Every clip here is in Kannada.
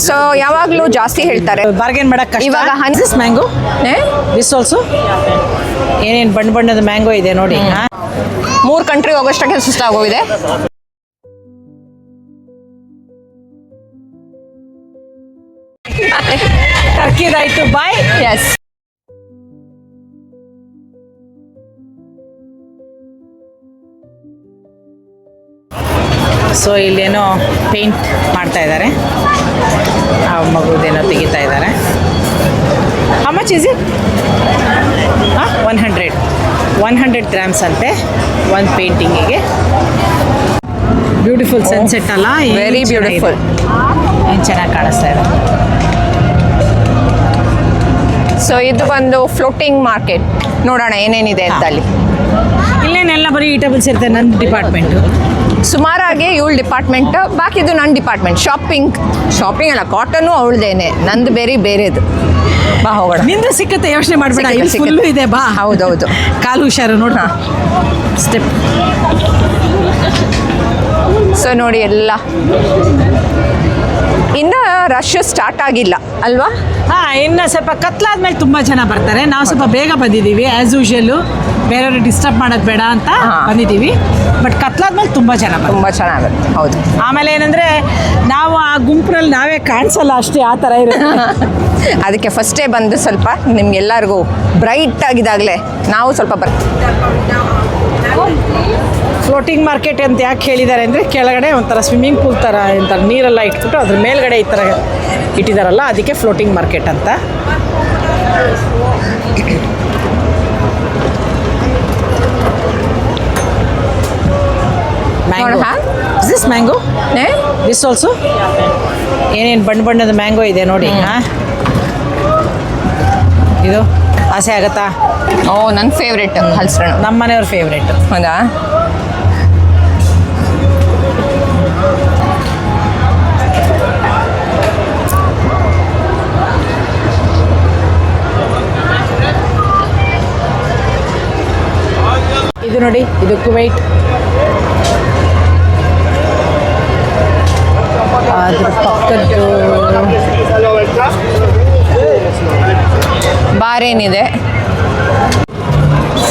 ಸೊ ಯಾವಾಗಲೂ ಜಾಸ್ತಿ ಹೇಳ್ತಾರೆ ಬಾರ್ಗೇನ್ ಮಾಡಕ್ ಕಷ್ಟ. ಇವಾಗ ದಿಸ್ ಮ್ಯಾಂಗೋ ದಿಸ್ ಆಲ್ಸೋ ಏನೇನು ಬಣ್ಣ ಬಣ್ಣದ ಮ್ಯಾಂಗೋ ಇದೆ ನೋಡಿ. 3 ಕಂಟ್ರಿ ಹೋಗೋಷ್ಟಕ್ಕೆ ಸುಸ್ತಾಗೋಗಿದೆ. ಟರ್ಕಿದಾಯ್ತು ಬಾಯ್. ಎಸ್, ಸೊ ಇಲ್ಲೇನೋ ಪೇಂಟ್ ಮಾಡ್ತಾ ಇದ್ದಾರೆ, ಆ ಮಗುದೇನೋ ತೆಗಿತಾ ಇದ್ದಾರೆ. How much is it? 100 grams ಅಂತೆ ಒಂದು ಪೇಂಟಿಂಗಿಗೆ. ಬ್ಯೂಟಿಫುಲ್ ಸನ್ಸೆಟ್ ಅಲ್ಲ, ವೆರಿ ಬ್ಯೂಟಿಫುಲ್. ಏನು ಚೆನ್ನಾಗಿ ಕಾಣಿಸ್ತಾ ಇದೆ. ಸೊ ಇದು ಬಂದು ಫ್ಲೋಟಿಂಗ್ ಮಾರ್ಕೆಟ್. ನೋಡೋಣ ಏನೇನಿದೆ ಅಂತ ಅಲ್ಲಿ. ಇಲ್ಲೇನೆಲ್ಲ ಬರೀ ಈಟಬಲ್ಸ್ ಇರುತ್ತೆ. ನನ್ನ ಡಿಪಾರ್ಟ್ಮೆಂಟು ಸುಮಾರಾಗಿ ಇವಳು ಡಿಪಾರ್ಟ್ಮೆಂಟ್, ಬಾಕಿದು ನನ್ನ ಡಿಪಾರ್ಟ್ಮೆಂಟ್. ಶಾಪಿಂಗ್ ಅಲ್ಲ, ಕಾಟನು ಅವಳದೇನೆ, ನಂದು ಬೇರೆದು. ಬಾ ಹೋಗೋಣ. ನಿಂದು ಸಿಕ್ಕತ್ತೆ, ಯೋಚನೆ ಮಾಡಬೇಡ. ಸಿಕ್ಕತ್ತೆ. ಫುಲ್ಲು ಇದೆ, ಬಾ. ಹೌದೌದು, ಕಾಲು ಹುಷಾರು ನೋಡ. ಸ್ಟೆಪ್. ಸೊ ನೋಡಿ, ಎಲ್ಲ ಇನ್ನು ರಶ್ ಸ್ಟಾರ್ಟ್ ಆಗಿಲ್ಲ ಅಲ್ವಾ? ಇನ್ನು ಸ್ವಲ್ಪ ಕತ್ಲಾದ್ಮೇಲೆ ತುಂಬ ಜನ ಬರ್ತಾರೆ. ನಾವು ಸ್ವಲ್ಪ ಬೇಗ ಬಂದಿದ್ದೀವಿ, ಆ್ಯಸ್ ಯೂಶುವಲ್ಲು. ಬೇರೆಯವ್ರಿಗೆ ಡಿಸ್ಟರ್ಬ್ ಮಾಡೋದು ಬೇಡ ಅಂತ ಬಂದಿದ್ದೀವಿ. ಬಟ್ ಕತ್ಲಾದ್ಮೇಲೆ ತುಂಬ ಚೆನ್ನಾಗುತ್ತೆ. ಹೌದು. ಆಮೇಲೆ ಏನಂದರೆ ನಾವು ಆ ಗುಂಪಿನಲ್ಲಿ ನಾವೇ ಕಾಣಿಸಲ್ಲ ಅಷ್ಟೇ, ಆ ಥರ ಇರುತ್ತೆ. ಅದಕ್ಕೆ ಫಸ್ಟೇ ಬಂದು ಸ್ವಲ್ಪ ನಿಮ್ಗೆಲ್ಲರಿಗೂ ಬ್ರೈಟ್ ಆಗಿದಾಗಲೇ ನಾವು ಸ್ವಲ್ಪ ಫ್ಲೋಟಿಂಗ್ ಮಾರ್ಕೆಟ್ ಅಂತ ಯಾಕೆ ಹೇಳಿದ್ದಾರೆ ಅಂದರೆ, ಕೆಳಗಡೆ ಒಂಥರ ಸ್ವಿಮ್ಮಿಂಗ್ ಪೂಲ್ ಥರ ಇಂಥ ನೀರೆಲ್ಲ ಇಟ್ಬಿಟ್ಟು ಅದ್ರ ಮೇಲ್ಗಡೆ ಈ ಥರ ಇಟ್ಟಿದ್ದಾರಲ್ಲ, ಅದಕ್ಕೆ ಫ್ಲೋಟಿಂಗ್ ಮಾರ್ಕೆಟ್ ಅಂತ. Mango. This mango this also ಏನೇನು ಬಣ್ಣ ಬಣ್ಣದ ಮ್ಯಾಂಗೋ ಇದೆ ನೋಡಿ. ಇದು ಆಸೆ ಆಗತ್ತಾ? ನನ್ನ ಫೇವ್ರೇಟ್ ಹಲಸಣ್ಣು. ನಮ್ಮ ಮನೆಯವ್ರ ಫೇವ್ರೇಟ್. ಹೌದಾ? ಇದು ನೋಡಿ, ಇದು ಕುವೈಟ್. ಅದ್ರ ಪಕ್ಕದ್ದು ಬಾರೇನಿದೆ.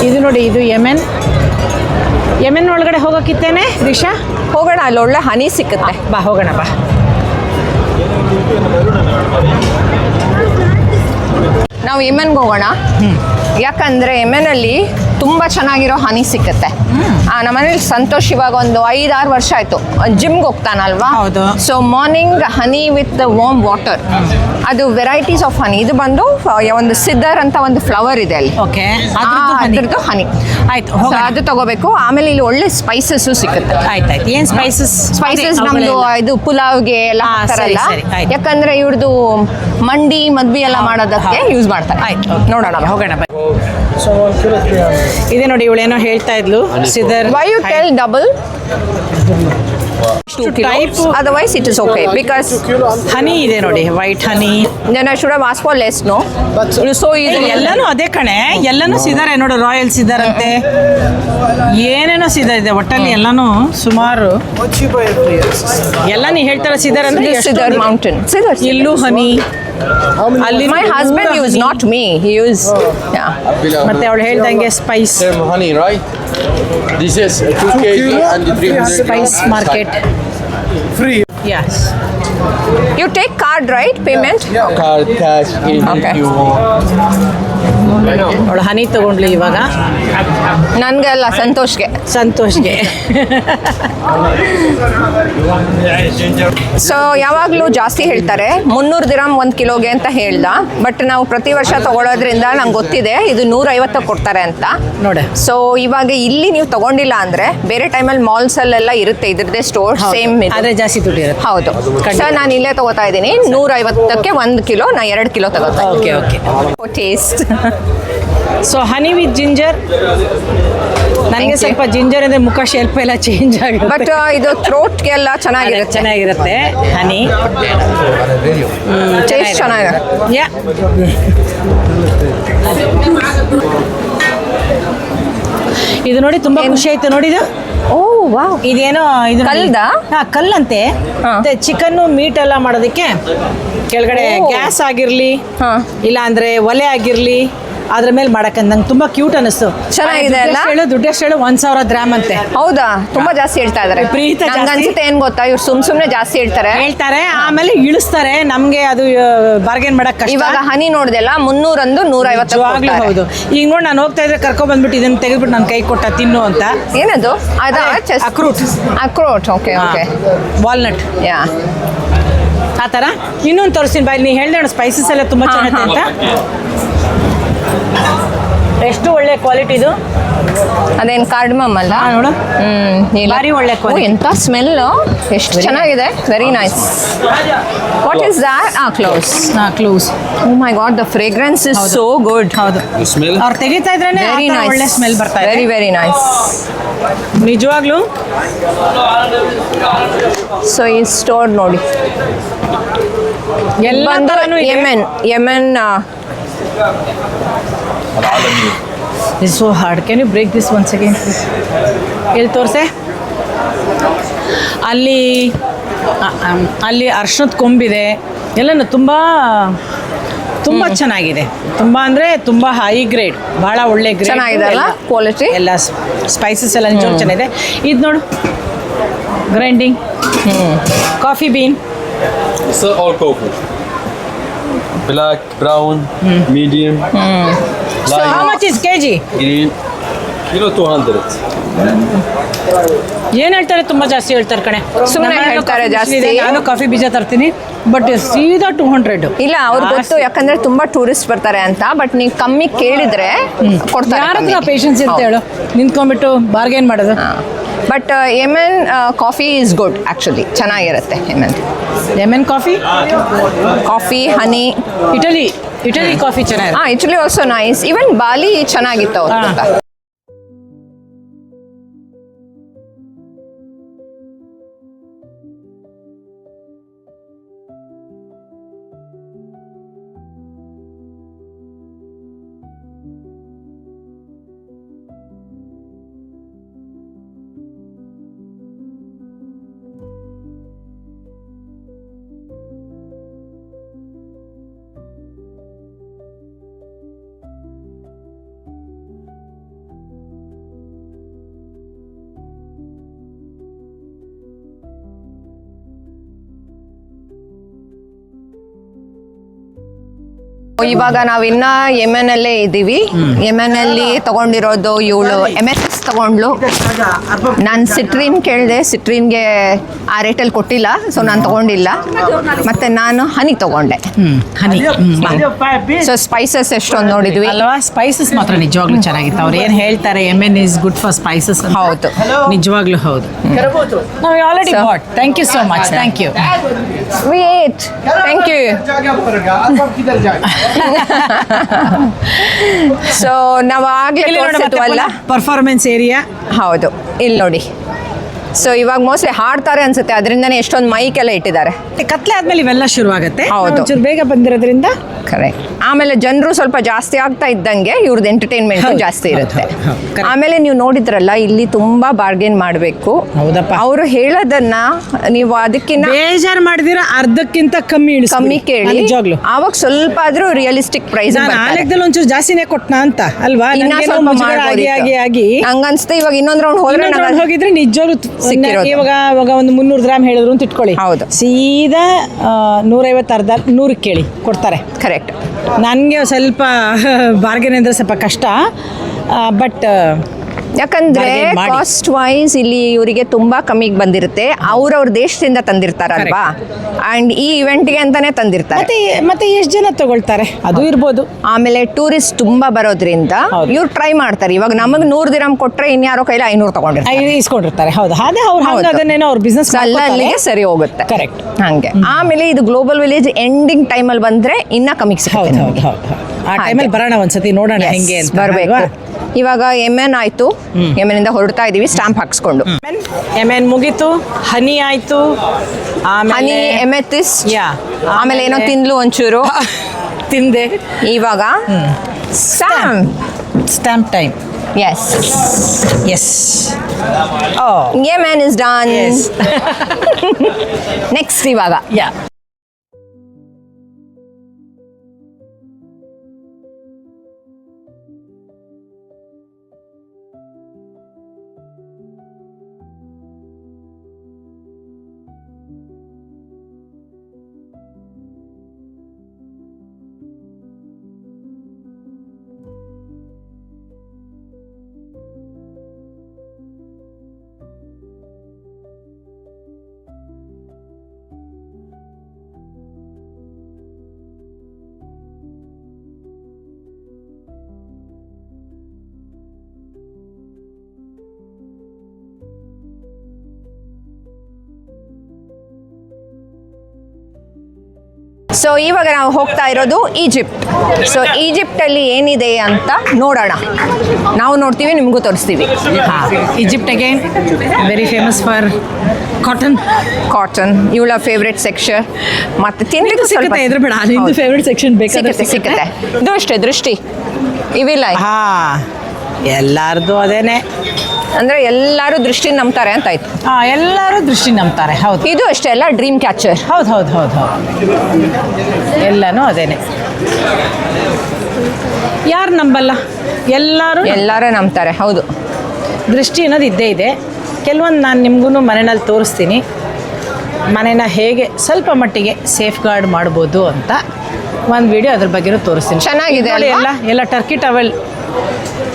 ಇದು ನೋಡಿ, ಇದು ಯೆಮೆನ್ ಒಳಗಡೆ ಹೋಗೋಕ್ಕಿತ್ತೇನೆ ರಿಷಾ? ಹೋಗೋಣ, ಅಲ್ಲಿ ಒಳ್ಳೆ ಹನಿ ಸಿಕ್ಕುತ್ತೆ. ಬಾ ಹೋಗೋಣ, ಬಾ. ನಾವು ಯೆಮೆನ್ಗೆ ಹೋಗೋಣ. ಯಾಕಂದರೆ ಯೆಮೆನಲ್ಲಿ ತುಂಬ ಚೆನ್ನಾಗಿರೋ ಹನಿ ಸಿಕ್ಕುತ್ತೆ. ನಮ್ಮನೇಲಿ ಸಂತೋಷ್ ಇವಾಗ ಒಂದು 5-6 ವರ್ಷ ಆಯಿತು ಜಿಮ್ಗೆ ಹೋಗ್ತಾನಲ್ವಾ. ಹೌದು. So morning honey with warm water, ಅದು ವೆರೈಟೀಸ್ ಆಫ್ ಹನಿ. ಇದು ಬಂದು ಒಂದು ಸಿದ್ದರ್ ಅಂತ ಒಂದು ಫ್ಲವರ್ ಇದೆ ಅಲ್ಲಿ. ಓಕೆ, ಅದ್ರದ್ದು ಹನಿ. ಆಯ್ತು, ಅದು ತಗೋಬೇಕು. ಆಮೇಲೆ ಇಲ್ಲಿ ಒಳ್ಳೆ ಸ್ಪೈಸಸ್ಸು ಸಿಕ್ಕುತ್ತೆ. ಆಯ್ತಾಯ್ತು. ಏನು ಸ್ಪೈಸಸ್? ನಮ್ದು ಇದು ಪುಲಾವ್ಗೆ ಎಲ್ಲ ಹಾಕ್ತಾರಲ್ಲ, ಯಾಕಂದ್ರೆ ಇವ್ರದ್ದು ಮಂಡಿ ಮದ್ವಿ ಎಲ್ಲ ಮಾಡೋದಕ್ಕೆ ಯೂಸ್ ಮಾಡ್ತಾರೆ. ಆಯ್ತು, ನೋಡೋಣ, ಹೋಗೋಣ. ಇದೆ ನೋಡಿ, ಇವಳೇನೋ ಹೇಳ್ತಾ ಇದ್ಲು, Sidhar. Why you tell double? 2 kilos. Otherwise it is okay because ಹನಿ ಇದೆ ನೋಡಿ, white honey. Then I should have asked for less, no? So easy. ಎಲ್ಲಾನು ಅದೇ ಕಣೆ, ಎಲ್ಲಾನು ಸಿದಾರೆ ನೋಡು. ರಾಯಲ್ ಸಿದಾರ್ ಅಂತೆ, ಏನೇನೋ ಸಿದಾರ್ ಇದೆ ಒಟ್ಟಲ್ಲಿ. ಎಲ್ಲಾನು ಸುಮಾರು ಎಲ್ಲ ನೀ ಹೇಳ್ತಾರ ಸಿದಾರ್ ಅಂದ್ರೆ Sidar mountain. ಇಲ್ಲೂ ಹನಿ. My husband used, not me. He used. Yeah. ಮತ್ತೆ ಅವಳು ಹೇಳ್ದಂಗೆ Spice. Same honey, right? This is 2 kg and 300 Spice market. Free. Yes. You take card, right? Payment? Card, cash, Okay. if you want. ಅವಳು ಹನಿ ತಗೊಂಡ್ಲಿ ಇವಾಗ. ನನ್ಗೆ ಅಲ್ಲ, ಸಂತೋಷ್ಗೆ. ಸೊ ಯಾವಾಗಲೂ ಜಾಸ್ತಿ ಹೇಳ್ತಾರೆ, 300 ದಿರಮ್ 1 ಕಿಲೋಗೆ ಅಂತ ಹೇಳ್ದ. ಬಟ್ ನಾವು ಪ್ರತಿ ವರ್ಷ ತಗೊಳ್ಳೋದ್ರಿಂದ ನಂಗೆ ಗೊತ್ತಿದೆ ಇದು 150 ಕೊಡ್ತಾರೆ ಅಂತ. ನೋಡ. ಸೊ ಇವಾಗ ಇಲ್ಲಿ ನೀವು ತಗೊಂಡಿಲ್ಲ ಅಂದ್ರೆ ಬೇರೆ ಟೈಮಲ್ಲಿ ಮಾಲ್ಸಲ್ಲೆಲ್ಲ ಇರುತ್ತೆ ಇದ್ರದ್ದೇ ಸ್ಟೋರ್ ಸೇಮ್. ಆದರೆ ಜಾಸ್ತಿ ದುಡ್ಡು ಇರುತ್ತೆ. ಹೌದು. ಸರ್ ನಾನು ಇಲ್ಲೇ ತಗೋತಾ ಇದ್ದೀನಿ 150ಕ್ಕೆ 1 ಕಿಲೋ. ನಾ 2 ಕಿಲೋ ತಗೋತಾ. Okay okay. Taste. So honey with ginger. ನನಗೆ ಸ್ವಲ್ಪ ಜಿಂಜರ್ ಅಂದರೆ ಮುಖ ಶೇಪ್ ಎಲ್ಲ ಚೇಂಜ್ ಆಗುತ್ತೆ. ಬಟ್ ಇದು ಥ್ರೋಟ್ಗೆ ಎಲ್ಲ ಚೆನ್ನಾಗಿರುತ್ತೆ ಹನಿ. ಟೇಸ್ಟ್ ಚೆನ್ನಾಗಿದೆ. ಇದು ನೋಡಿ ತುಂಬಾ ಖುಷಿ ಆಯ್ತು ನೋಡಿ ಇದು. ಓ ವಾವ್, ಇದೇನೋ ಇದು ನೋಡಿ. ಕಲ್ದಾ? ಹಾ, ಕಲ್ಲಂತೆ. ಹಾ. ಮತ್ತೆ ಚಿಕನ್ ಮೀಟ್ ಎಲ್ಲ ಮಾಡೋದಕ್ಕೆ ಕೆಳಗಡೆ ಓ. ಗ್ಯಾಸ್ ಆಗಿರ್ಲಿ ಹಾ. ಇಲ್ಲ ಅಂದ್ರೆ ಒಲೆ ಆಗಿರ್ಲಿ ಅದ್ರ ಮೇಲೆ ಮಾಡಕ್ಕೆ ನಂಗೆ ತುಂಬಾ ಕ್ಯೂಟ್ ಅನಿಸ್ತು. ಚೆನ್ನಾಗಿದೆ ಅಲ್ಲ? ದುಡ್ಡು ಎಷ್ಟು ಹೇಳು 1000 ಗ್ರಾಮ್ ಅಂತೆ. ಹೌದಾ, ತುಂಬಾ ಜಾಸ್ತಿ ಹೇಳ್ತಾ ಇದಾರೆ. ವಿಪರೀತ ಜಾಸ್ತಿ. ನಂಗ್ ಅನ್ಸುತ್ತೆ ಏನ್ ಗೊತ್ತಾ, ಇವ್ರು ಸುಮ್ನೆ ಜಾಸ್ತಿ ಹೇಳ್ತಾರೆ. ಆಮೇಲೆ ಇಳಿಸ್ತಾರೆ, ನಮ್ಗೆ ಅದು ಬಾರ್ಗೇನ್ ಮಾಡಕ್ ಕಷ್ಟ. ಇವಾಗ ಹನಿ ನೋಡ್ದೆಲ್ಲ 300 150. ನಿಜವಾಗ್ಲೂ ಹೌದು. ಈಗ ನೋಡಿ ನಾನು ಹೋಗ್ತಾ ಇದ್ರೆ ಕರ್ಕೊಂಡ್ ಬಂದ್ಬಿಟ್ಟು ಇದನ್ನ ತೆಗೆದ್ಬಿಟ್ಟು ನನ್ನ ಕೈ ಕೊಟ್ಟ ತಿನ್ನು ಅಂತ. ಏನದು? ಅಕ್ರೂಟ್. ಅಕ್ರೋಟ್. Okay okay. ವಾಲ್ನಟ್ ಯಾ, ಆ ಥರ. ಇನ್ನೊಂದು ತೋರಿಸ್ತೀನಿ ಬಾಯ್. ನೀ ಹೇಳ್ದೆ ಸ್ಪೈಸಸ್ ಎಲ್ಲ ತುಂಬ ಚೆನ್ನಾಗಿದೆ ಅಂತ. ಎಷ್ಟು ಒಳ್ಳೆ ಕ್ವಾಲಿಟಿ ಇದು. ಅದೇನ್ ಕಾರ್ಡಮಮ್ ಅಲ್ಲ? ನೋಡು, ಇಲ್ಲ. ಭಾರಿ ಒಳ್ಳೆ quality. ಎಂತ ಸ್ಮೆಲ್, ಎಷ್ಟು ಚೆನ್ನಾಗಿದೆ. Very nice. What is that? Close. Close. Oh my god, the fragrance is so good. ಹೌದು, You smell? ಅವ್ರು ತೆಗಿತಾ ಇದ್ರೇನೆ ವೆರಿ ನೈಸ್. ಒಳ್ಳೆ ಸ್ಮೆಲ್ ಬರ್ತಾ ಇದೆ. Very very nice. ನಿಜವಾಗ್ಲೂ ಸೊ ಈ ಸ್ಟೋರ್ ನೋಡಿ, ಎಲ್ಲ ಬಂದು ಥರನೂ ಇದೆ. Yemen العالمية. It's so hard. Can you break this once again, please? ಎಲ್ಲಿ ತೋರಿಸೆ? ಅಲ್ಲಿ ಅರ್ಶನದ ಕೊಂಬಿದೆ. ಎಲ್ಲನೂ ತುಂಬ ಚೆನ್ನಾಗಿದೆ. ತುಂಬ ಅಂದರೆ ತುಂಬ ಹೈ ಗ್ರೇಡ್, ಭಾಳ ಒಳ್ಳೆ ಗ್ರೇಡ್. ಚೆನ್ನಾಗಿದೆ ಅಲ್ಲ ಕ್ವಾಲಿಟಿ? ಎಲ್ಲ ಸ್ಪೈಸಸ್ ಎಲ್ಲ ನಿಜವಾಗ್ಲೂ ಚೆನ್ನಾಗಿದೆ. ಇದು ನೋಡು, grinding coffee bean. It's all coffee. Black, brown, medium, So how much is kg? green. Kilo 200. ಏನು ಹೇಳ್ತಾರೆ, ತುಂಬ ಜಾಸ್ತಿ ಹೇಳ್ತಾರೆ ಕಣೆ. ಸುಮ್ನೆ ನಮ್ಮ ಮನೆಯಲ್ಲೂ ಹೇಳ್ತಾರೆ ಕಾಫಿ ಜಾಸ್ತಿ. ಬೀಜ ಇದೆ, ನಾನು ಕಾಫಿ ಬೀಜ ತರ್ತೀನಿ, ಬಟ್ ಸೀದಾ 200. ಇಲ್ಲ, ಅವ್ರಿಗೆ ಗೊತ್ತು, ಯಾಕಂದ್ರೆ ತುಂಬಾ ಟೂರಿಸ್ಟ್ ಬರ್ತಾರೆ ಅಂತ. ಬಟ್ ನೀವು ಕಮ್ಮಿ ಕೇಳಿದ್ರೆ ಕೊಡ್ತಾರೆ. ಯಾರ ಹತ್ರ ಪೇಷನ್ಸ್ ಇರುತ್ತೆ ಹೇಳು, ನಿಂತ್ಕೊಂಡ್ಬಿಟ್ಟು ಬಾರ್ಗೇನ್ ಮಾಡೋದು. But Yemen coffee is good actually, ಚೆನ್ನಾಗಿರುತ್ತೆ ಯೆಮೆನ್ ಲೆಮನ್ ಕಾಫಿ, ಕಾಫಿ, ಹನಿ. ಇಟಲಿ ಕಾಫಿ ಚೆನ್ನಾಗಿದೆ. ಇಟ್ಲಿ ಆಲ್ಸೋ ನೈಸ್. ಈವನ್ ಬಾಲಿ ಚೆನ್ನಾಗಿತ್ತು ಅವ್ರ ಹಾ. ಗೊತ್ತಾ? ಇವಾಗ ನಾವಿನ್ನ ಯೆಮೆನ್ ಅಲ್ಲೇ ಇದ್ದೀವಿ. ಯೆಮೆನ್ ಅಲ್ಲಿ ತಗೊಂಡಿರೋದು ಇವಳು MSS ತಗೊಂಡ್ಲು. ನಾನು ಸಿಟ್ರಿನ್ ಕೇಳಿದೆ, ಸಿಟ್ರಿನ್ಗೆ ಆ ರೇಟಲ್ಲಿ ಕೊಟ್ಟಿಲ್ಲ, ಸೊ ನಾನು ತಗೊಂಡಿಲ್ಲ. ಮತ್ತೆ ನಾನು ಹನಿ ತಗೊಂಡೆ. ಹನಿ. ಸೊ ಸ್ಪೈಸಸ್ ಎಷ್ಟೊಂದು ನೋಡಿದ್ವಿ ಅಲ್ವಾ? ಸ್ಪೈಸಸ್ ಮಾತ್ರ ನಿಜವಾಗ್ಲೂ ಚೆನ್ನಾಗಿತ್ತು. ಅವ್ರು ಏನು ಹೇಳ್ತಾರೆ, MN is good for spices ಅಂತ. ಹೌದು. ನಿಜವಾಗ್ಲೂ ಹೌದು. ನಾವು already bought. Thank you so much. Thank you. Wait, thank you. So ನಾವು ಆಗ್ಲೇ ತೋರಿಸಿದ್ವಲ್ಲ, ಪರ್ಫಾರ್ಮೆನ್ಸ್ ಏರಿಯಾ. ಹೌದು, ಇಲ್ಲಿ ನೋಡಿ. ಸೊ ಇವಾಗ ಮೋಸ್ಟ್ಲಿ ಹಾಡ್ತಾರೆ ಅನ್ಸುತ್ತೆ, ಅದರಿಂದನೇ ಎಷ್ಟೊಂದು ಮೈಕ್ ಎಲ್ಲ ಇಟ್ಟಿದ್ದಾರೆ. ಕತ್ಲೆ ಆದ್ಮೇಲೆ ಇವೆಲ್ಲ ಶುರುವಾಗುತ್ತೆ. ಹೌದು. ಒಂಚೂರು ಬೇಗ ಬಂದಿರೋದ್ರಿಂದ ಕರೆಕ್ಟ್. ಆಮೇಲೆ ಜನರು ಸ್ವಲ್ಪ ಜಾಸ್ತಿ ಆಗ್ತಾ ಇದ್ದಂಗೆ ಇವ್ರದ್ದು ಎಂಟರ್ಟೈನ್ಮೆಂಟ್ ಹೌದು. ಜಾಸ್ತಿ ಇರುತ್ತೆ. ಹೌದು, correct. ಆಮೇಲೆ ನೀವು ನೋಡಿದ್ರಲ್ಲ, ಇಲ್ಲಿ ತುಂಬಾ ಬಾರ್ಗೇನ್ ಮಾಡಬೇಕು. ಹೌದಪ್ಪ. ಅವರು ಹೇಳೋದನ್ನ ನೀವು ಅದಕ್ಕಿಂತ ಬೇಜಾರು ಮಾಡಿದಿರ ಅರ್ಧಕ್ಕಿಂತ ಕಮ್ಮಿ ಕಮ್ಮಿ ಕೇಳಿ, ನಿಜವಾಗ್ಲು ಆವಾಗ ಸ್ವಲ್ಪ ಆದ್ರೂ ರಿಯಲಿಸ್ಟಿಕ್ ಪ್ರೈಸ್. ನಾನು ಆಲೆಕ್ದಲ್ಲಿ ಒಂಚೂರು ಜಾಸ್ತಿನೇ ಕೊಟ್ನಾ ಅಂತ ಅಲ್ವಾ? ಇನ್ನ ನನಗೇನೋ ಸ್ವಲ್ಪ ಮುಜುಗರ ಆಗಿ ಹಂಗನ್ಸುತ್ತೆ. ಇವಾಗ ಇನ್ನೊಂದ್ ರೌಂಡ್ ಹೋದ್ರೆ ಇನ್ನೊಂದ್ round ಹೋಗಿದ್ರೆ ನಿಜವಾಗ್ಲು ಸಿಕ್ಕಿರೋದು. ಇವಾಗ ಒಂದು 300 ಗ್ರಾಮ್ ಹೇಳಿದ್ರು ಅಂತ ಇಟ್ಕೊಳ್ಳಿ. ಹೌದು. ಸೀದಾ 150 ಅರ್ಧ 100 ಕೇಳಿ ಕೊಡ್ತಾರೆ. ಕರೆಕ್ಟ್. ನನಗೆ ಸ್ವಲ್ಪ ಬಾರ್ಗೇನ್ ಅಂದ್ರೆ ಸ್ವಲ್ಪ ಕಷ್ಟ, ಬಟ್ ಯಾಕಂದ್ರೆ bargain ಮಾಡಿ. ಕಾಸ್ಟ್ ವೈಸ್ ಇಲ್ಲಿ ಇವರಿಗೆ ತುಂಬಾ ಕಮ್ಮಿಗೆ ಬಂದಿರುತ್ತೆ. ಅವ್ರವ್ರ ದೇಶದಿಂದ ತಂದಿರ್ತಾರಲ್ವಾ, ಅಂಡ್ ಈ ಇವೆಂಟ್ಗೆ ಅಂತಾನೆ ತಂದಿರ್ತಾರೆ. ಮತ್ತೆ ಎಷ್ಟು ಜನ ತಗೊಳ್ತಾರೆ ಅದು ಇರ್ಬೋದು. ಆಮೇಲೆ ಟೂರಿಸ್ಟ್ ತುಂಬಾ ಬರೋದ್ರಿಂದ ಹೌದು. ಇವ್ರು ಟ್ರೈ ಮಾಡ್ತಾರೆ. ಇವಾಗ ನಮಗೆ 100 ದಿರಂ ಕೊಟ್ರೆ ಇನ್ಯಾರೋ ಕೈಲಿ 500 ತಗೊಂಡಿರ್ತಾರೆ. ಇಸ್ಕೊಂಡಿರ್ತಾರೆ. ಹೌದು, ಅದೇ ಅವ್ರು ಹೌದು. ಅದನ್ನೇನೋ ಅವ್ರ ಬಿಸ್ನೆಸ್ ಅಲ್ಲಿಗೆ ಸರಿ ಹೋಗುತ್ತೆ. ಕರೆಕ್ಟ್. ಹಂಗೆ. ಆಮೇಲೆ ಇದು ಗ್ಲೋಬಲ್ ವಿಲೇಜ್ ಎಂಡಿಂಗ್ ಟೈಮಲ್ಲಿ ಬಂದ್ರೆ ಇನ್ನ ಕಮ್ಮಿಗೆ ಹೌದು ಸಿಗುತ್ತೆ ಹೌದು ನಿಮ್ಗೆ. ಹೌದು. ಆ ಟೈಮಲ್ಲಿ ಬರೋಣ ಒಂದ್ಸತಿ, ನೋಡೋಣ ಹೆಂಗೆ ಅಂತ. ಬರಬೇಕು. ಅಲ್ವಾ? ಇವಾಗ ಯೆಮೆನ್ ಆಯ್ತು, ಯೆಮೆನಿಂದ ಹೊರಡ್ತಾ ಇದೀವಿ ಸ್ಟಾಂಪ್ ಹಾಕ್ಸ್ಕೊಂಡು. MN ಮುಗೀತು, ಹನಿ ಆಯ್ತು, ಹನಿ, ಆಮೇಲೆ ಎಮೆಥಿಸ್ಟ್, ಯಾ, ಆಮೇಲೆ ಏನೋ ತಿಂದ್ಲು ಒಂಚೂರು. ತಿಂದೆ. ಇವಾಗ stamp. Stamp time. Yes. Yes oh Yemen is done. Yes. Next ಇವಾಗ. ಯಾ ಸೊ ಇವಾಗ ನಾವು ಹೋಗ್ತಾ ಇರೋದು ಈಜಿಪ್ಟ್. ಸೊ ಈಜಿಪ್ಟಲ್ಲಿ ಏನಿದೆ ಅಂತ ನೋಡೋಣ. ನಾವು ನೋಡ್ತೀವಿ, ನಿಮಗೂ ತೋರಿಸ್ತೀವಿ. Egypt again very famous for cotton. Cotton ಇವಳ ಫೇವ್ರೆಟ್ ಸೆಕ್ಷನ್. ಮತ್ತೆ ತಿನ್ಲಿಕ್ಕೆ ಸ್ವಲ್ಪ ಸಿಗುತ್ತೆ, ಎದುರು ಬೇಡ, ನಿಂದು ಫೇವ್ರೆಟ್ ಸೆಕ್ಷನ್ ಬೇಕಾದ್ರೆ ಸಿಗುತ್ತೆ. ಇದು ಅಷ್ಟೇ, ದೃಷ್ಟಿ ಇವಿಲ್ಲ. ಹಾ ಎಲ್ಲಾರ್ದು ಅದೇನೆ, ಅಂದ್ರೆ ಎಲ್ಲರೂ ದೃಷ್ಟಿ ನಂಬ್ತಾರೆ ಅಂತ ಆಯ್ತು. ಹಾ ಎಲ್ಲರೂ ದೃಷ್ಟಿ ನಂಬ್ತಾರೆ. ಹೌದು, ಇದು ಅಷ್ಟೇ ಅಲ್ಲ, ಡ್ರೀಮ್ ಕ್ಯಾಚರ್. ಹೌದು ಹೌದು ಹೌದು ಹೌದು, ಎಲ್ಲನೂ ಅದೇನೆ. ಯಾರು ನಂಬಲ್ಲ, ಎಲ್ಲರೂ ನಂಬ್ತಾರೆ. ಹೌದು, ದೃಷ್ಟಿ ಅನ್ನೋದು ಇದ್ದೇ ಇದೆ. ಕೆಲವೊಂದು ನಾನು ನಿಮಗೂ ಮನೆಯಲ್ಲಿ ತೋರಿಸ್ತೀನಿ, ಮನೇನ ಹೇಗೆ ಸ್ವಲ್ಪ ಮಟ್ಟಿಗೆ ಸೇಫ್ ಗಾರ್ಡ್ ಮಾಡ್ಬೋದು ಅಂತ ಒಂದು ವಿಡಿಯೋ ಅದ್ರ ಬಗ್ಗೆ ತೋರಿಸ್ತೀನಿ. ಚೆನ್ನಾಗಿದೆ ನೋಡಿ, ಅಲ್ವಾ? ಎಲ್ಲ ಟರ್ಕಿ ಟವೆಲ್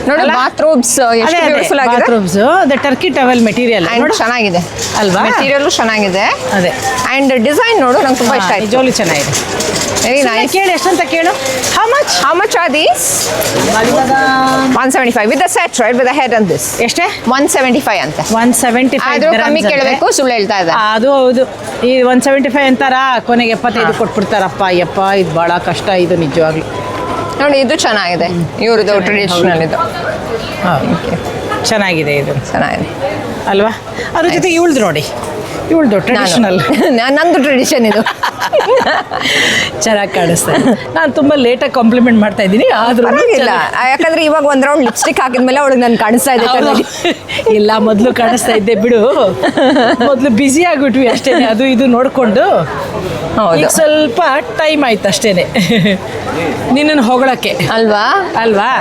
ನೋಡಿ, ಬಾತ್ರೂಮ್ಸ್ ಎಷ್ಟು ಬ್ಯೂಟಿಫುಲ್ ಆಗಿದೆ. ಬಾತ್ರೂಮ್ಸ್ ಅದೇ ಟರ್ಕಿ ಟವೆಲ್ ಮೆಟೀರಿಯಲ್ ನೋಡಿ, ಚೆನ್ನಾಗಿದೆ ಅಲ್ವಾ? ಮೆಟೀರಿಯಲ್ ಚೆನ್ನಾಗಿದೆ. ಅದೇ, ಅಂಡ್ ಡಿಸೈನ್ ನೋಡು, ನಂಗೆ ತುಂಬಾ ಇಷ್ಟ ಆಯ್ತು. ನಿಜವಾಗ್ಲೂ ಚೆನ್ನಾಗಿದೆ. Very nice. ಕೇಳಿ, ಎಷ್ಟಂತ ಕೇಳು. How much are these? 175 with the set, right? With the head and this. ಎಷ್ಟೇ? 175 ಅಂತ. 175 ಆದ್ರೂ ಕಮ್ಮಿ ಕೇಳಬೇಕು, ಸುಳ್ಳು ಹೇಳ್ತಾ ಇದ್ದಾರೆ. ಅದು ಹೌದು. ಈ 175 ಅಂತಾರ, ಕೊನೆಗೆ 75 ಕೊಟ್ಬಿಡ್ತಾರಪ್ಪ. ಅಯ್ಯಪ್ಪ, ಇದು ಭಾಳ ಕಷ್ಟ, ಇದು ನಿಜವಾಗ್ಲು. ನೋಡಿ, ಇದು ಚೆನ್ನಾಗಿದೆ, ಇವ್ರದ್ದು ಟ್ರೆಡಿಷನಲ್. ಇದು ಚೆನ್ನಾಗಿದೆ, ಇದು ಚೆನ್ನಾಗಿದೆ ಅಲ್ವಾ? ಅದ್ರ ಜೊತೆಗೆ ಇವಳ್ದು ನೋಡಿ, ಇವಳ್ದು ಟ್ರೆಡಿಷನಲ್. ನಂದು ಟ್ರೆಡಿಷನ್ ಇದು. ಚೆನ್ನಾಗಿ ಕಾಣಿಸ್ತಾ ಇದೆ. ನಾನು ತುಂಬ ಲೇಟಾಗಿ ಕಾಂಪ್ಲಿಮೆಂಟ್ ಮಾಡ್ತಾ ಇದ್ದೀನಿ, ಆದ್ರೂ ಇಲ್ಲ, ಯಾಕಂದ್ರೆ ಇವಾಗ ಒಂದ್ ರೌಂಡ್ ಲಿಪ್ಸ್ಟಿಕ್ ಹಾಕಿದ್ಮೇಲೆ ಅವಳಿಗೆ ನಾನು ಕಾಣಿಸ್ತಾ ಇದೆ. ಇಲ್ಲ, ಮೊದಲು ಕಾಣಿಸ್ತಾ ಇದ್ದೆ ಬಿಡು, ಮೊದಲು ಬ್ಯುಸಿ ಆಗಿಬಿಟ್ವಿ ಅಷ್ಟೇ, ಅದು ಇದು ನೋಡಿಕೊಂಡು. ಈಗ ಸ್ವಲ್ಪ ಟೈಮ್ ಆಯ್ತು ಅಷ್ಟೇನೆ ನಿನ್ನನ್ನು ಹೊಗಳಕ್ಕೆ, ಅಲ್ವಾ? ಅಲ್ವಾ?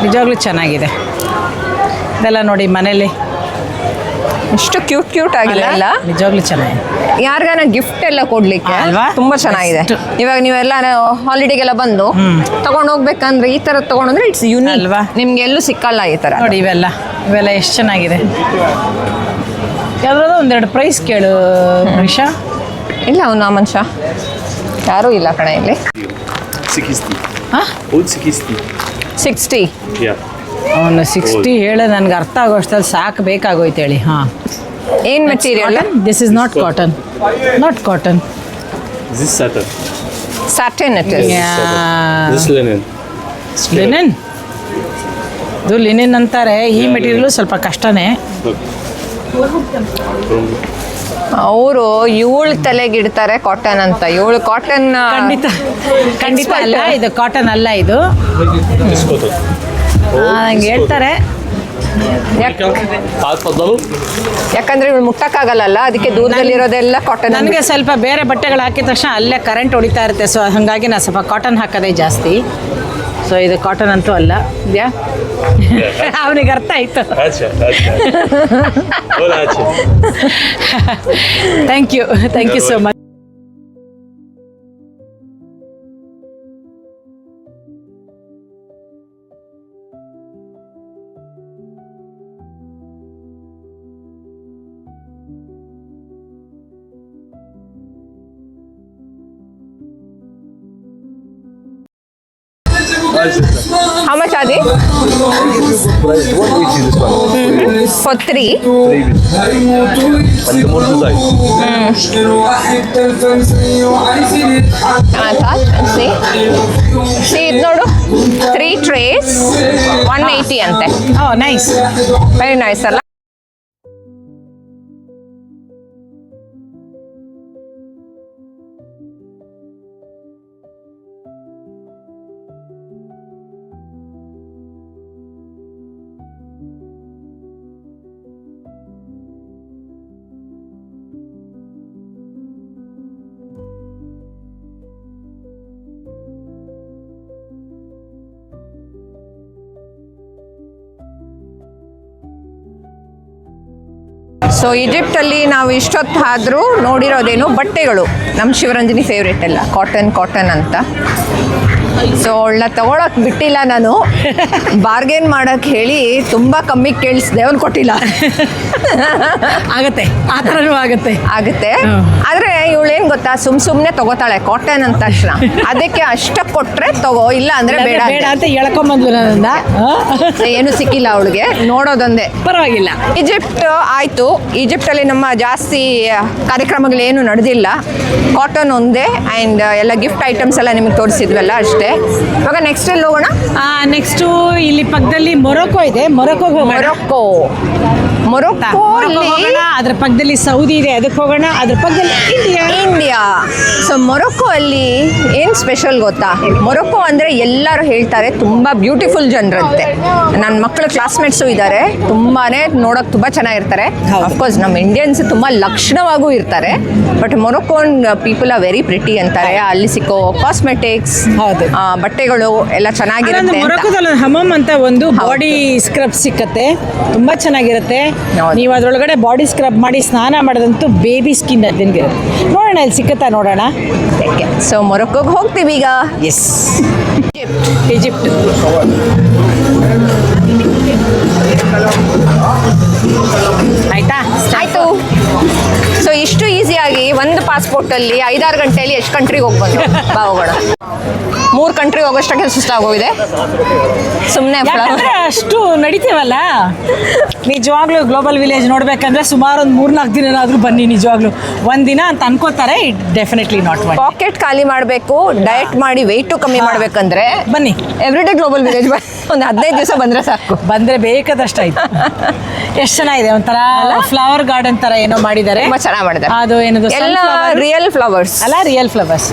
ನಿಜವಾಗ್ಲೂ ಚೆನ್ನಾಗಿದೆ ಇದೆಲ್ಲ ನೋಡಿ. ಮನೇಲಿ ಎಷ್ಟು ಕ್ಯೂಟ್ ಆಗಿದೆ ಅಲ್ಲ? ನಿಜವಾಗ್ಲೂ ಚೆನ್ನಾಗಿದೆ. ಯಾರಿಗಾನ ಗಿಫ್ಟ್ ಎಲ್ಲ ಕೊಡ್ಲಿಕ್ಕೆ ಅಲ್ವಾ? ತುಂಬಾ ಚೆನ್ನಾಗಿದೆ. ಇವಾಗ ನೀವೆಲ್ಲ ಹಾಲಿಡೇಗೆಲ್ಲ ಬಂದು ತಗೊಂಡು ಹೋಗ್ಬೇಕಂದ್ರೆ ಈ ತರ ತಗೊಂಡ್ರೆ ಇಟ್ಸ್ ಯೂನಿಕ್ ಅಲ್ವಾ? ನಿಮ್ಗೆ ಎಲ್ಲೂ ಸಿಕ್ಕಲ್ಲ ಈ ತರ. ನೋಡಿ, ಇವೆಲ್ಲ ಎಷ್ಟು ಚೆನ್ನಾಗಿದೆ. ಯಾವ್ದಾದ್ರು ಒಂದೆರಡು ಪ್ರೈಸ್ ಕೇಳು ರಿಷಾ. ಇಲ್ಲ, ಅವನು ಆ ಮನುಷ್ಯ ಯಾರೂ ಇಲ್ಲ ಕಣ ಇಲ್ಲಿ. 60. ಹಾಂ, 60. Yeah. ಅವನು 60 ಹೇಳ, ನನಗೆ ಅರ್ಥ ಆಗೋಷ್ಟಲ್ಲಿ ಸಾಕು ಬೇಕಾಗೋಯ್ತು ಹೇಳಿ. ಹಾಂ, ಏನು material? This is not cotton. Not cotton, This is satin. Satin it is. This is linen. Linen. ಇದು ಲಿನೆನ್ ಅಂತಾರೆ. ಈ ಮೆಟೀರಿಯಲು ಸ್ವಲ್ಪ ಕಷ್ಟನೇ. ಅವರು ಇವಳು ತಲೆಗಿಡ್ತಾರೆ ಕಾಟನ್ ಅಂತ. ಇವಳು ಕಾಟನ್ ಖಂಡಿತ ಅಲ್ಲ, ಇದು ಕಾಟನ್ ಅಲ್ಲ, ಇದು This cotton. ನಂಗೆ ಹೇಳ್ತಾರೆ. ಯಾಕಂದ್ರೆ ಇವಳು ಮುಟ್ಟಕ್ಕಾಗಲ್ಲ, ಅದಕ್ಕೆ ದೂರದಲ್ಲಿರೋದೆಲ್ಲ ಕಾಟನ್. ನನಗೆ ಸ್ವಲ್ಪ ಬೇರೆ ಬಟ್ಟೆಗಳು ಹಾಕಿದ ತಕ್ಷಣ ಅಲ್ಲೇ ಕರೆಂಟ್ ಹೊಡಿತಾ ಇರುತ್ತೆ. ಸೊ ಹಾಗಾಗಿ ನಾನು ಸ್ವಲ್ಪ ಕಾಟನ್ ಹಾಕೋದೇ ಜಾಸ್ತಿ. ಸೊ ಇದು ಕಾಟನ್ ಅಂತೂ ಅಲ್ಲ. ಇದೆಯಾ? ಅವನಿಗೆ ಅರ್ಥ ಆಯ್ತು. Thank you so much. How much are they? Price 180 this one. For 3. 3 and the more design. See, ಇದು ನೋಡು, 3 trays, 180 ಅಂತೆ. ಓ ನೈಸ್. ವೆರಿ ನೈಸ್ ಅಲ್ಲ? ಸೊ ಈಜಿಪ್ಟಲ್ಲಿ ನಾವು ಇಷ್ಟೊತ್ತಾದರೂ ನೋಡಿರೋದೇನು ಬಟ್ಟೆಗಳು. ನಮ್ಮ ಶಿವರಂಜನಿ ಫೇವ್ರೇಟ್ ಎಲ್ಲ ಕಾಟನ್ ಅಂತ. ಸೊ ಅವಳನ್ನ ತಗೊಳಕ್ಕೆ ಬಿಟ್ಟಿಲ್ಲ ನಾನು. ಬಾರ್ಗೇನ್ ಮಾಡೋಕ್ಕೆ ಹೇಳಿ ತುಂಬ ಕಮ್ಮಿ ಕೇಳಿಸ್ದೆ, ಅವ್ನು ಕೊಟ್ಟಿಲ್ಲ. ಆಗತ್ತೆ, ಆ ಥರನೂ ಆಗುತ್ತೆ. ಆದರೆ ಇವಳೇನು ಗೊತ್ತಾ, ಸುಮ್ಮನೆ ತಗೋತಾಳೆ ಕಾಟನ್ ಅಂದ ತಕ್ಷಣ. ಅದಕ್ಕೆ ಅಷ್ಟಕ್ಕೆ ಕೊಟ್ಟರೆ ತಗೋ, ಇಲ್ಲ ಅಂದರೆ ಬೇಡ ಅಂತ ಹೇಳ್ಕೊಂಬಂದ್ಲು ನನ್ನನ್ನ. ಏನು ಸಿಕ್ಕಿಲ್ಲ ಅವಳಿಗೆ, ನೋಡೋದೊಂದೇ. ಪರವಾಗಿಲ್ಲ. ಈಜಿಪ್ಟ್ ಆಯಿತು. ಈಜಿಪ್ಟಲ್ಲಿ ನಮ್ಮ ಜಾಸ್ತಿ ಕಾರ್ಯಕ್ರಮಗಳೇನು ನಡೆದಿಲ್ಲ, ಕಾಟನ್ ಒಂದೇ. ಆ್ಯಂಡ್ ಎಲ್ಲ ಗಿಫ್ಟ್ ಐಟಮ್ಸ್ ಎಲ್ಲ ನಿಮಗೆ ತೋರಿಸಿದ್ವಲ್ಲ ಅಷ್ಟೇ. ಇವಾಗ ನೆಕ್ಸ್ಟ್ ಎಲ್ಲಿ ಹೋಗೋಣ? ನೆಕ್ಸ್ಟು ಇಲ್ಲಿ ಪಕ್ಕದಲ್ಲಿ ಮೊರೊಕೊ ಇದೆ, ಮೊರೊಕೊಗೆ ಮೊರೊಕೊ ಅದ್ರ ಪಕ್ಕದಲ್ಲಿ ಸೌದಿ ಇದೆ, ಅದಕ್ಕೆ ಹೋಗೋಣ. ಅದ್ರ ಪಕ್ಕದಲ್ಲಿ ಇಂಡಿಯಾ. ಸೊ ಮೊರೊಕೊ ಅಲ್ಲಿ ಏನು ಸ್ಪೆಷಲ್ ಗೊತ್ತಾ? ಮೊರೊಕೊ ಅಂದರೆ ಎಲ್ಲರೂ ಹೇಳ್ತಾರೆ ತುಂಬ ಬ್ಯೂಟಿಫುಲ್ ಜನರಂತೆ. ನನ್ನ ಮಕ್ಕಳ ಕ್ಲಾಸ್ಮೇಟ್ಸು ಇದ್ದಾರೆ, ತುಂಬಾ ನೋಡೋಕೆ ತುಂಬ ಚೆನ್ನಾಗಿರ್ತಾರೆ. ಅಫ್ಕೋರ್ಸ್ ನಮ್ಮ ಇಂಡಿಯನ್ಸ್ ತುಂಬ ಲಕ್ಷಣವಾಗೂ ಇರ್ತಾರೆ, but Moroccan people are very pretty ಅಂತಾರೆ. ಅಲ್ಲಿ ಸಿಕ್ಕೋ ಕಾಸ್ಮೆಟಿಕ್ಸ್, ಬಟ್ಟೆಗಳು ಎಲ್ಲ ಚೆನ್ನಾಗಿರುತ್ತೆ. ಮೊರೊಕೊದಲ್ಲಿ ಹಮಮ್ ಅಂತ ಒಂದು ಬಾಡಿ ಸ್ಕ್ರಬ್ ಸಿಕ್ಕತ್ತೆ, ತುಂಬ ಚೆನ್ನಾಗಿರುತ್ತೆ. ನೀವು ಅದರೊಳಗಡೆ ಬಾಡಿ ಸ್ಕ್ರಬ್ ಮಾಡಿ ಸ್ನಾನ ಮಾಡೋದಂತೂ ಬೇಬಿ ಸ್ಕಿನ್ ಅದಂಗೆ ನೋಡೋಣ, ಇಲ್ಲಿ ಸಿಕ್ಕತ್ತಾ ನೋಡೋಣ. ಸೊ ಮೊರೊಕೊಗೆ ಹೋಗ್ತೀವಿ ಈಗ. S, Egypt. ಆಯ್ತು. ಸೊ ಇಷ್ಟು ಈಸಿಯಾಗಿ ಒಂದು ಪಾಸ್ಪೋರ್ಟಲ್ಲಿ 5-6 ಗಂಟೆಯಲ್ಲಿ ಎಷ್ಟು ಕಂಟ್ರಿಗೆ ಹೋಗ್ಬೋದು? ಬಾ ಹೋಗೋಣ. 3 ಕಂಟ್ರಿಗೆ ಹೋಗೋಷ್ಟಕ್ಕೆ ಸುಸ್ತಾಗೋಗಿದೆ. ಸುಮ್ಮನೆ ಅಷ್ಟು ನಡಿತೀವಲ್ಲ. ನಿಜವಾಗ್ಲೂ ಗ್ಲೋಬಲ್ ವಿಲೇಜ್ ನೋಡ್ಬೇಕಂದ್ರೆ ಸುಮಾರು ಒಂದು 3-4 ದಿನನಾದ್ರೂ ಬನ್ನಿ. ನಿಜವಾಗ್ಲೂ ಒಂದಿನ ಅಂತ ಅನ್ಕೋತಾರೆ, ಡೆಫಿನೆಟ್ಲಿ ನಾಟ್. ಪಾಕೆಟ್ ಖಾಲಿ ಮಾಡಬೇಕು, ಡಯಟ್ ಮಾಡಿ ವೆಯ್ಟು ಕಮ್ಮಿ ಮಾಡ್ಬೇಕಂದ್ರೆ ಬನ್ನಿ, ಎವ್ರಿಡೇ ಗ್ಲೋಬಲ್ ವಿಲೇಜ್ ಒಂದು 15 ದಿವಸ ಬಂದರೆ ಸಾಕು. ಬಂದರೆ ಬೇಕಾದಷ್ಟು ಆಯ್ತು. ಎಷ್ಟು ಚೆನ್ನಾಗಿದೆ, ಒಂಥರ ಫ್ಲವರ್ ಗಾರ್ಡನ್ ಥರ ಏನೋ ಮಾಡಿದ್ದಾರೆ. ತುಂಬ ಚೆನ್ನಾಗಿ ಮಾಡಿದ್ದಾರೆ. ಅದು ಏನದು ಎಲ್ಲ ರಿಯಲ್ ಫ್ಲವರ್ಸ್ ಅಲ್ಲ, ರಿಯಲ್ ಫ್ಲವರ್ಸ್.